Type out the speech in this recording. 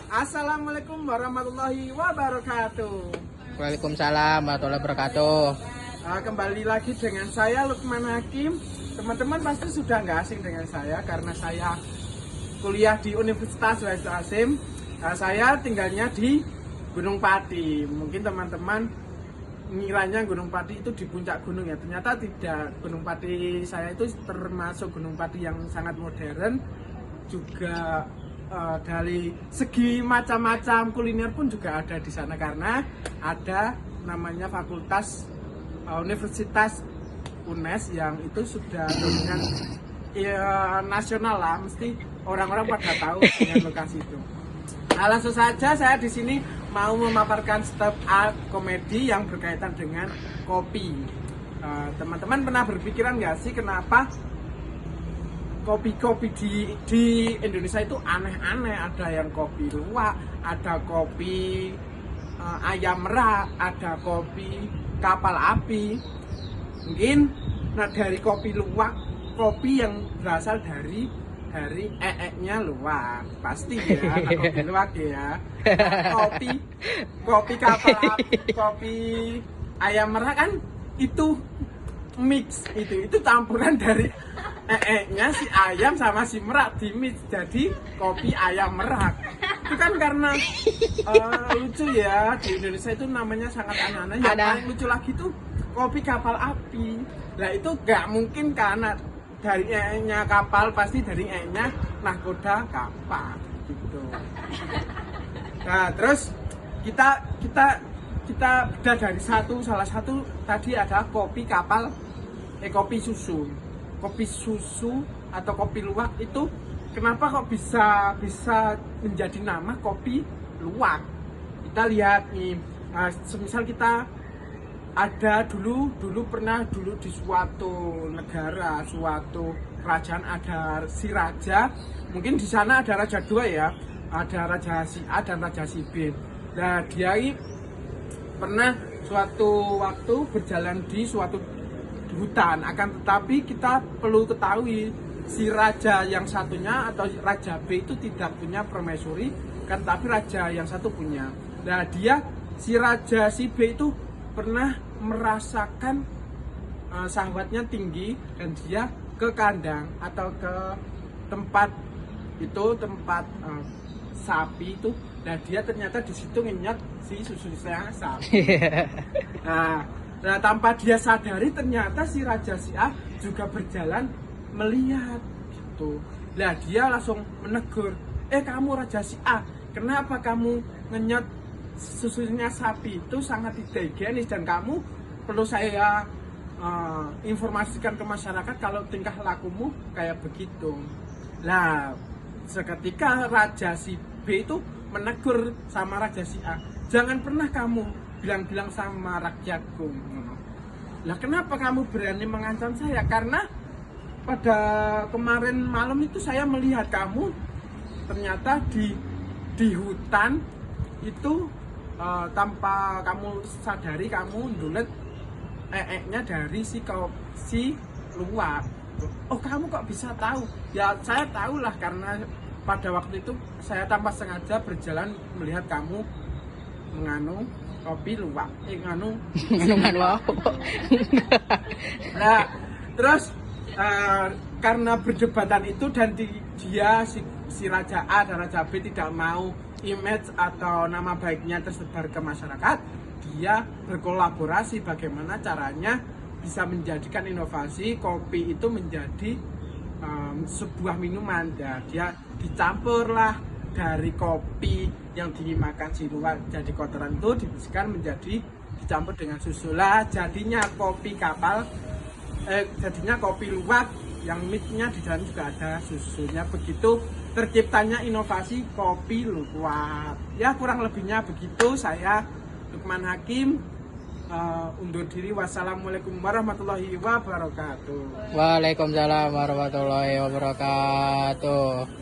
Assalamualaikum warahmatullahi wabarakatuh. Waalaikumsalam warahmatullahi wabarakatuh. Kembali lagi dengan saya Lukman Hakim. Teman-teman pasti sudah nggak asing dengan saya karena saya kuliah di Universitas Wahid Hasim. Saya tinggalnya di Gunung Pati. Mungkin teman-teman ngiranya Gunung Pati itu di puncak gunung ya. Ternyata tidak. Gunung Pati saya itu termasuk Gunung Pati yang sangat modern. Juga dari segi macam-macam kuliner pun juga ada di sana karena ada namanya Fakultas Universitas UNES yang itu sudah dominan nasional lah, mesti orang-orang pada tahu dengan lokasi itu. Langsung saja saya di sini mau memaparkan stand up komedi yang berkaitan dengan kopi. Teman-teman pernah berpikiran nggak sih kenapa kopi-kopi di Indonesia itu aneh-aneh? Ada yang kopi luwak, ada kopi ayam merak, ada kopi kapal api. Mungkin dari kopi luwak, kopi yang berasal dari nya luwak, pasti ya, kopi luwak ya. Kopi kapal api, kopi ayam merak kan itu mix, itu campuran dari nya si ayam sama si merak di mix jadi kopi ayam merak. Itu kan karena lucu ya, di Indonesia itu namanya sangat aneh-aneh. Yang paling lucu lagi tuh kopi kapal api. Nah itu gak mungkin karena dari nya kapal, pasti dari nya nahkoda kapal gitu. Nah terus kita beda dari salah satu tadi ada kopi kapal, kopi susu atau kopi luwak. Itu kenapa kok bisa menjadi nama kopi luwak? Kita lihat nih, semisal kita ada dulu pernah di suatu negara, suatu kerajaan ada si raja. Mungkin di sana ada raja dua ya, ada raja si A dan raja si B. Nah dia ini pernah suatu waktu berjalan di suatu hutan, akan tetapi kita perlu ketahui si raja yang satunya atau raja B itu tidak punya permaisuri, kan, tapi raja yang satu punya. Nah si raja si B itu pernah merasakan syahwatnya tinggi dan dia ke kandang atau ke tempat sapi itu. Nah dia ternyata di situ nginyak si susunya sapi. Nah, tanpa dia sadari ternyata si Raja si A juga berjalan melihat gitu. Nah dia langsung menegur, kamu Raja si A, kenapa kamu ngenyot susunya sapi? Itu sangat tidak higienis dan kamu perlu saya informasikan ke masyarakat kalau tingkah lakumu kayak begitu. Nah seketika Raja si B itu menegur sama Raja si A, jangan pernah kamu bilang-bilang sama rakyatku. Lah kenapa kamu berani mengancam saya? Karena pada kemarin malam itu saya melihat kamu ternyata di hutan itu tanpa kamu sadari kamu ndulet nya dari si luwak. Oh kamu kok bisa tahu? Ya saya tahulah karena pada waktu itu saya tanpa sengaja berjalan melihat kamu menganu kopi luwak, nganu. Nah, terus karena perdebatan itu dan dia si Raja A dan Raja B tidak mau image atau nama baiknya tersebar ke masyarakat, dia berkolaborasi bagaimana caranya bisa menjadikan inovasi kopi itu menjadi sebuah minuman. Dan dia dicampurlah dari kopi yang dimakan si luwak jadi kotoran itu dibersihkan menjadi dicampur dengan susu lah, jadinya kopi kapal, jadinya kopi luwak yang mixnya di dalam juga ada susunya. Begitu terciptanya inovasi kopi luwak. Ya kurang lebihnya begitu. Saya Lukman Hakim undur diri. Wassalamualaikum warahmatullahi wabarakatuh. Waalaikumsalam warahmatullahi wabarakatuh.